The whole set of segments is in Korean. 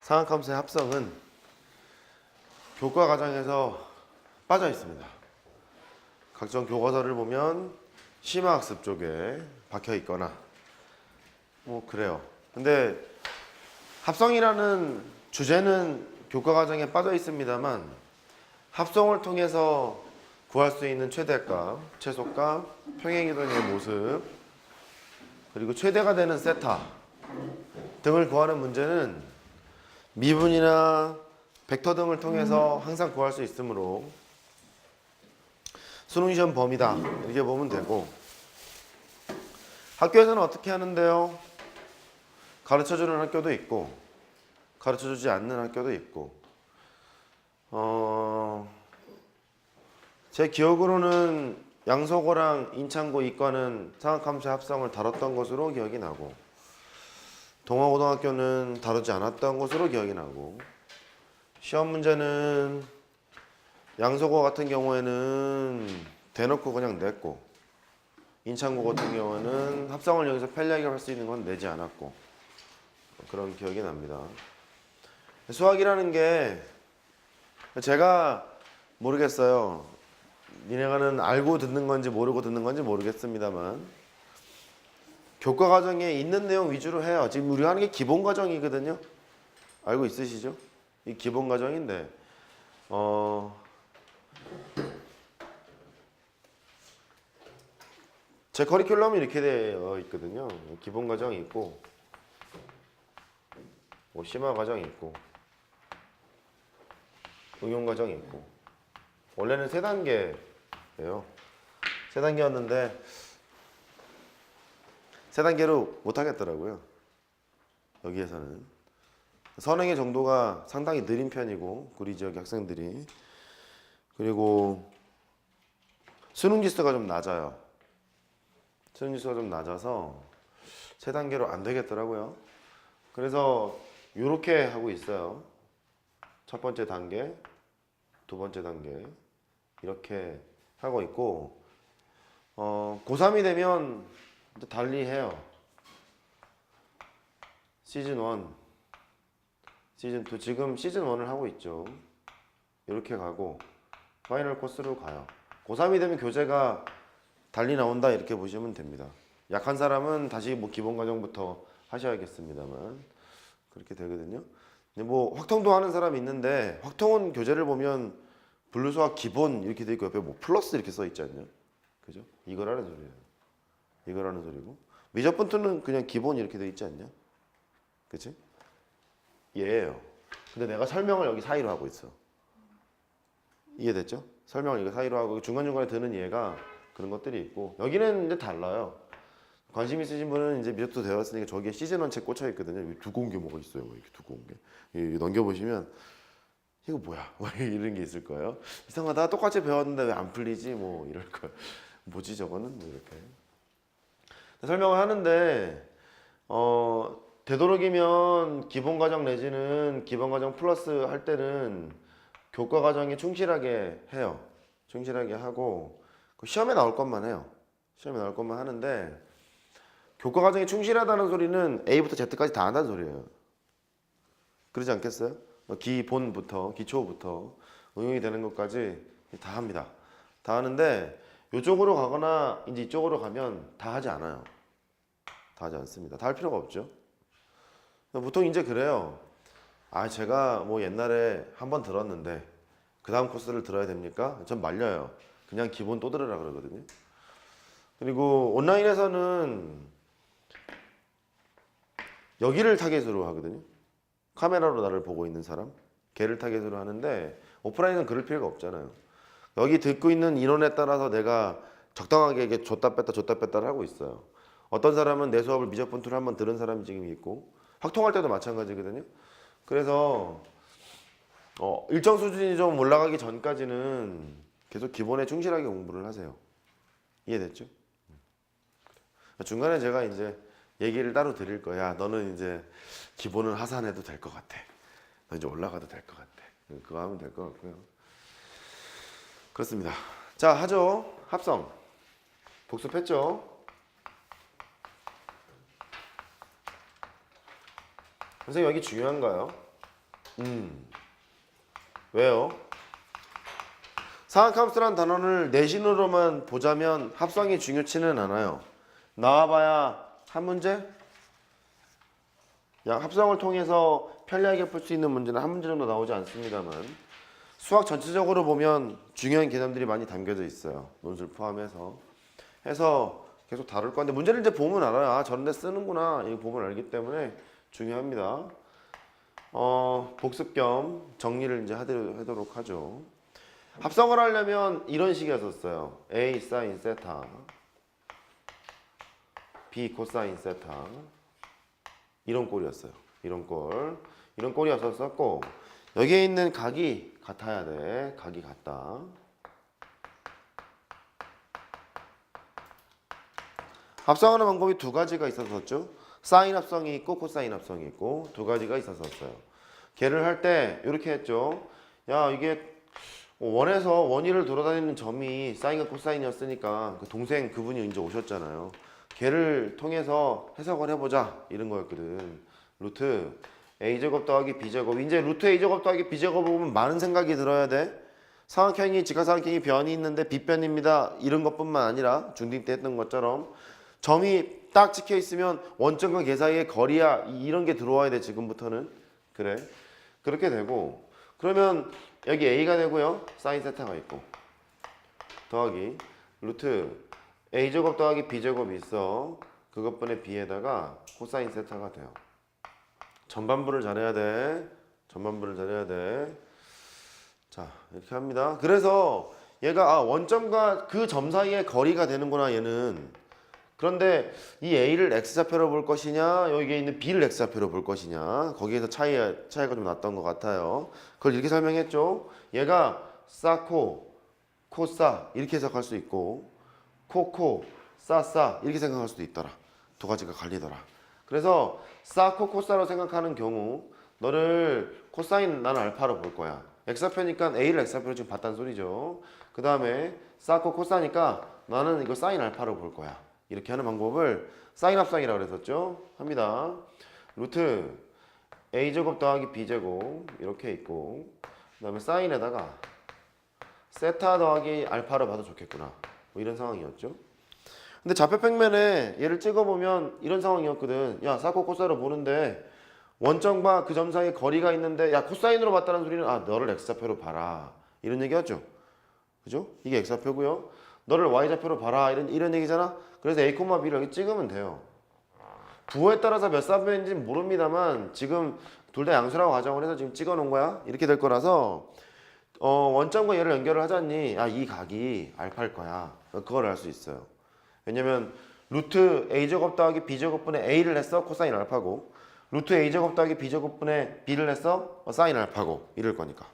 상학함수의 합성은 교과 과정에서 빠져 있습니다. 각종 교과서를 보면 심화학습 쪽에 박혀 있거나 뭐 그래요. 근데 합성이라는 주제는 교과 과정에 빠져 있습니다만 합성을 통해서 구할 수 있는 최대값, 최소값, 평행이동의 모습, 그리고 최대가 되는 세타 등을 구하는 문제는 미분이나 벡터 등을 통해서 항상 구할 수 있으므로 수능시험 범위다 이렇게 보면 되고, 학교에서는 어떻게 하는데요? 가르쳐주는 학교도 있고 가르쳐주지 않는 학교도 있고, 제 기억으로는 양서고랑 인창고 이과는 상학함수의 합성을 다뤘던 것으로 기억이 나고, 동아고등학교는 다루지 않았던 것으로 기억이 나고, 시험 문제는 양서고 같은 경우에는 대놓고 그냥 냈고, 인창고 같은 경우는 합성을 여기서 편리하게 할 수 있는 건 내지 않았고, 그런 기억이 납니다. 수학이라는 게 제가 모르겠어요. 니네가는 알고 듣는 건지 모르고 듣는 건지 모르겠습니다만 교과 과정에 있는 내용 위주로 해요. 지금 우리가 하는 게 기본 과정이거든요. 알고 있으시죠? 이 기본 과정인데 제 커리큘럼이 이렇게 되어 있거든요. 기본 과정이 있고 뭐 심화 과정이 있고 응용 과정이 있고, 원래는 3단계예요. 3단계였는데 3단계로 못 하겠더라고요. 여기에서는 선행의 정도가 상당히 느린 편이고, 구리 지역 학생들이, 그리고 수능 지수가 좀 낮아요. 수능 지수가 좀 낮아서 3단계로 안 되겠더라고요. 그래서 이렇게 하고 있어요. 첫 번째 단계, 두 번째 단계 이렇게 하고 있고, 고3이 되면 이제 달리 해요. 시즌 1, 시즌 2, 지금 시즌 1을 하고 있죠. 이렇게 가고 파이널 코스로 가요. 고3이 되면 교재가 달리 나온다 이렇게 보시면 됩니다. 약한 사람은 다시 뭐 기본 과정부터 하셔야겠습니다만 그렇게 되거든요. 근데 뭐 확통도 하는 사람이 있는데, 확통은 교재를 보면 분류수학 기본 이렇게 돼 있고 옆에 뭐 플러스 이렇게 써 있지 않냐? 그죠? 이거라는 소리예요. 이거라는 소리고, 미적분투는 그냥 기본 이렇게 돼 있지 않냐? 그치? 얘예요. 근데 내가 설명을 여기 사이로 하고 있어. 이해됐죠? 설명을 여기 사이로 하고 중간중간에 드는 얘가 그런 것들이 있고, 여기는 이제 달라요. 관심 있으신 분은 이제 미적도 되었으니까 저기에 시즌 1 책 꽂혀 있거든요. 두꺼운 게 뭐가 있어요. 뭐 이렇게 두꺼운 게. 이렇게 넘겨보시면 이거 뭐야? 뭐 이런 게 있을 거예요. 이상하다. 똑같이 배웠는데 왜 안 풀리지? 뭐 이럴 거예요. 뭐지 저거는? 뭐 이렇게. 설명을 하는데 되도록이면 기본 과정 내지는 기본 과정 플러스 할 때는 교과 과정에 충실하게 해요. 충실하게 하고 시험에 나올 것만 해요. 시험에 나올 것만 하는데, 교과 과정에 충실하다는 소리는 A부터 Z까지 다 한다는 소리예요. 그러지 않겠어요? 기본부터 기초부터 응용이 되는 것까지 다 합니다. 다 하는데 이쪽으로 가거나 이제 이쪽으로 가면 다 하지 않아요. 다 하지 않습니다. 다 할 필요가 없죠. 보통 이제 그래요. 아, 제가 뭐 옛날에 한번 들었는데 그 다음 코스를 들어야 됩니까? 전 말려요. 그냥 기본 또 들으라 그러거든요. 그리고 온라인에서는 여기를 타겟으로 하거든요. 카메라로 나를 보고 있는 사람, 걔를 타겟으로 하는데, 오프라인은 그럴 필요가 없잖아요. 여기 듣고 있는 인원에 따라서 내가 적당하게 이게 줬다 뺐다를 하고 있어요. 어떤 사람은 내 수업을 미적분투를 한번 들은 사람이 지금 있고, 확통할 때도 마찬가지거든요. 그래서 일정 수준이 좀 올라가기 전까지는 계속 기본에 충실하게 공부를 하세요. 이해됐죠? 중간에 제가 이제 얘기를 따로 드릴 거야. 너는 이제 기본은 하산해도 될 것 같아. 너 이제 올라가도 될 것 같아. 그거 하면 될 것 같고요. 그렇습니다. 자, 하죠. 합성. 복습했죠? 선생님 여기 중요한가요? 왜요? 상한함수라는 단원을 내신으로만 보자면 합성이 중요치는 않아요. 나와봐야 한 문제? 야, 합성을 통해서 편리하게 풀 수 있는 문제는 한 문제 정도 나오지 않습니다만 수학 전체적으로 보면 중요한 개념들이 많이 담겨져 있어요. 논술 포함해서. 해서 계속 다룰 건데 문제를 이제 보면 알아요. 아, 저런 데 쓰는구나. 이거 보면 알기 때문에 중요합니다. 복습 겸 정리를 이제 하도록 하죠. 합성을 하려면 이런 식이었었어요. A 사인 세타, B 코사인 세타 이런 꼴이었어요. 이런 꼴이었었고 여기에 있는 각이 같아야 돼. 각이 같다. 합성하는 방법이 두 가지가 있었었죠. 사인 합성이 있고 코사인 합성이 있고 두 가지가 있었었어요. 걔를 할 때 이렇게 했죠. 야, 이게 원에서 원위를 돌아다니는 점이 사인과 코사인이었으니까 그 동생 그분이 이제 오셨잖아요. 걔를 통해서 해석을 해보자 이런 거였거든. 루트 a제곱 더하기 b제곱. 이제 루트 a제곱 더하기 b제곱을 보면 많은 생각이 들어야 돼. 삼각형이 직각삼각형이 변이 있는데 빗변입니다. 이런 것뿐만 아니라 중딩 때 했던 것처럼 점이 딱 찍혀 있으면 원점과 개 사이의 거리야 이런 게 들어와야 돼. 지금부터는 그래 그렇게 되고 그러면 여기 a가 되고요. 사인 세타가 있고 더하기 루트 a제곱 더하기 b제곱이 있어. 그것분의 b에다가 코사인 세타가 돼요. 전반부를 잘해야 돼. 전반부를 잘해야 돼. 자, 이렇게 합니다. 그래서 얘가 원점과 그 점 사이의 거리가 되는구나 얘는. 그런데 이 a를 x좌표로 볼 것이냐 여기에 있는 b를 x좌표로 볼 것이냐 거기에서 차이가 좀 났던 것 같아요. 그걸 이렇게 설명했죠. 얘가 싸코 코싸 이렇게 해석할 수 있고 코코 싸싸 이렇게 생각할 수도 있더라. 두 가지가 갈리더라. 그래서 싸코 코싸로 생각하는 경우 너를 코사인 나는 알파로 볼 거야. x좌표니까 a를 x좌표로 지금 봤다는 소리죠. 그 다음에 싸코 코싸니까 나는 이거 사인 알파로 볼 거야. 이렇게 하는 방법을 사인 합성이라고 그랬었죠. 합니다. 루트 a제곱 더하기 b제곱 이렇게 있고 그 다음에 사인에다가 세타 더하기 알파로 봐도 좋겠구나. 뭐 이런 상황이었죠. 근데 좌표 평면에 얘를 찍어보면 이런 상황이었거든. 야, 사코 코사로 보는데 원점과 그 점 사이에 거리가 있는데 야, 코사인으로 봤다는 소리는 아, 너를 x좌표로 봐라. 이런 얘기였죠. 그죠? 이게 x좌표고요. 너를 y좌표로 봐라. 이런 얘기잖아. 그래서 a, b를 여기 찍으면 돼요. 부호에 따라서 몇 사변인지는 모릅니다만 지금 둘 다 양수라고 가정을 해서 지금 찍어 놓은 거야. 이렇게 될 거라서 원점과 얘를 연결을 하자니 아, 이 각이 알파일 거야. 그걸 알 수 있어요. 왜냐면 루트 a제곱 더하기 b제곱분의 a를 했어. 코사인 알파고 루트 a제곱 더하기 b제곱분의 b를 했어. 사인 알파고 이럴 거니까.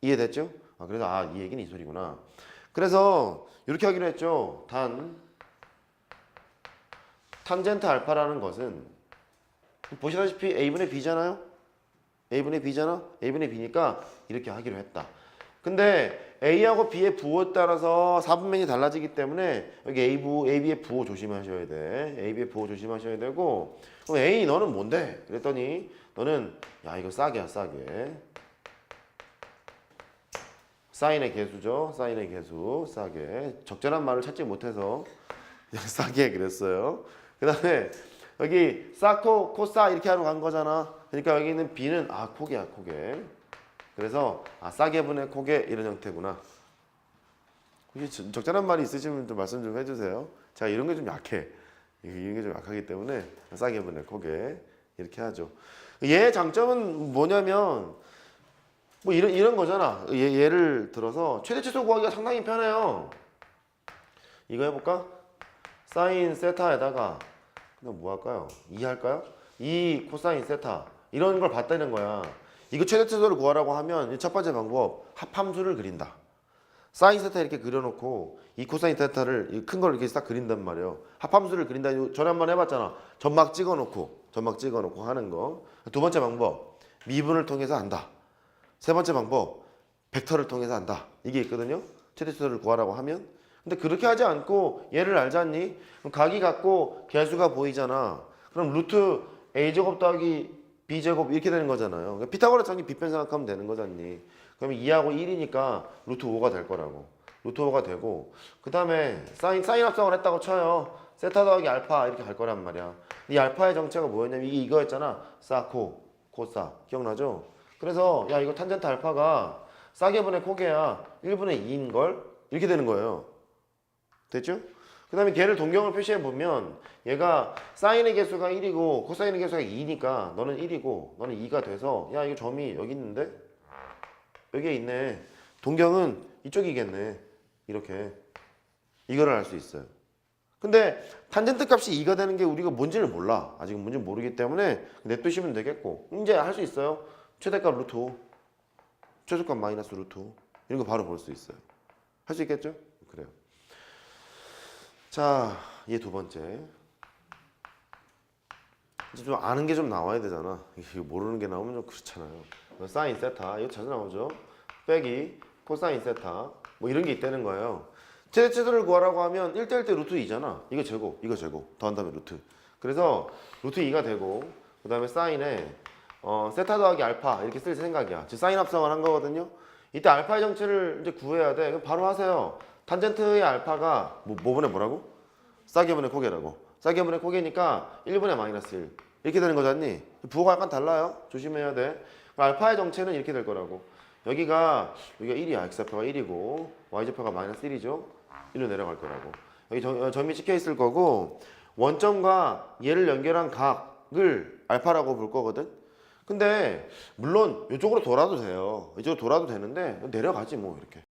이해됐죠? 아, 그래서 아, 이 얘기는 이 소리구나. 그래서 이렇게 하기로 했죠. 탄젠트 알파라는 것은 보시다시피 a분의 b잖아요. a분의 b잖아. a분의 b니까 이렇게 하기로 했다. 근데 a하고 b의 부호에 따라서 사분면이 달라지기 때문에 여기 ab의 부호 조심하셔야 돼. ab의 부호 조심하셔야 되고 그럼 a 너는 뭔데? 그랬더니 너는 야, 이거 싸게야 싸게. 사인의 개수죠. 사인의 개수 싸게. 적절한 말을 찾지 못해서 그냥 싸게 그랬어요. 그 다음에 여기 싸코 코싸 이렇게 하러 간 거잖아. 그러니까 여기 있는 b는 아, 코게야 코게. 그래서 아, 싸게 분의 코게 이런 형태구나. 이게 적절한 말이 있으시면 좀 말씀 좀 해주세요. 제가 이런 게 좀 약해. 이런 게 좀 약하기 때문에 싸게 분의 코게 이렇게 하죠. 얘의 장점은 뭐냐면 뭐 이런 거잖아. 예를 들어서 최대 최소 구하기가 상당히 편해요. 이거 해볼까? 사인 세타에다가 그냥 뭐 할까요? 2 할까요? 2 코사인 세타 이런 걸 봤다는 거야. 이거 최대 최소를 구하라고 하면 첫 번째 방법 합함수를 그린다. 사인 세타 이렇게 그려놓고 이 코사인 세타를 큰 걸 이렇게 딱 그린단 말이에요. 합함수를 그린다. 전에 한번 해봤잖아. 점막 찍어놓고 하는 거. 두 번째 방법 미분을 통해서 한다. 세 번째 방법 벡터를 통해서 한다. 이게 있거든요. 최대 최소를 구하라고 하면. 근데 그렇게 하지 않고 얘를 알잖니? 그럼 각이 같고 개수가 보이잖아. 그럼 루트 a제곱 더하기 b제곱 이렇게 되는 거잖아요. 그러니까 피타고라스 정리 빗변 생각하면 되는 거잖니. 그러면 2하고 1이니까 루트 5가 될 거라고. 루트 5가 되고 그 다음에 사인 합성을 했다고 쳐요. 세타 더하기 알파 이렇게 갈 거란 말이야. 이 알파의 정체가 뭐였냐면 이게 이거였잖아. 사코, 코사. 기억나죠? 그래서 야 이거 탄젠트 알파가 싸게분의 코게야 1분의 2인 걸 이렇게 되는 거예요. 됐죠? 그 다음에 걔를 동경을 표시해 보면 얘가 사인의 개수가 1이고 코사인의 개수가 2니까 너는 1이고 너는 2가 돼서 야 이거 점이 여기 있는데? 여기에 있네. 동경은 이쪽이겠네. 이렇게 이거를 알 수 있어요. 근데 탄젠트 값이 2가 되는 게 우리가 뭔지를 몰라. 아직은 뭔지를 모르기 때문에 냅두시면 되겠고 이제 할 수 있어요. 최대값 루트 5 최소값 마이너스 루트 5 이런 거 바로 볼 수 있어요. 할 수 있겠죠? 그래요. 자, 얘 두 번째. 이제 좀 아는 게 좀 나와야 되잖아. 이거 모르는 게 나오면 좀 그렇잖아요. 사인 세타 이거 자주 나오죠. 빼기 코사인 세타 뭐 이런 게 있다는 거예요. 최대치수를 구하라고 하면 1대1 대 루트 2잖아. 이거 제곱, 이거 제곱 더한 다음에 루트. 그래서 루트 2가 되고 그 다음에 사인에 세타 더하기 알파 이렇게 쓸 생각이야. 즉 사인 합성을 한 거거든요. 이때 알파의 정체를 이제 구해야 돼. 그럼 바로 하세요. 탄젠트의 알파가 뭐분의 뭐라고? 싸게분의 코게라고. 싸게분의 코게니까 1분의 마이너스 1 이렇게 되는 거잖니. 부호가 약간 달라요. 조심해야 돼. 알파의 정체는 이렇게 될 거라고. 여기가 1이야. x좌표가 1이고 y좌표가 마이너스 1이죠. 1로 내려갈 거라고. 여기 점이 찍혀 있을 거고 원점과 얘를 연결한 각을 알파라고 볼 거거든. 근데 물론 이쪽으로 돌아도 돼요. 이쪽으로 돌아도 되는데 내려가지 뭐 이렇게.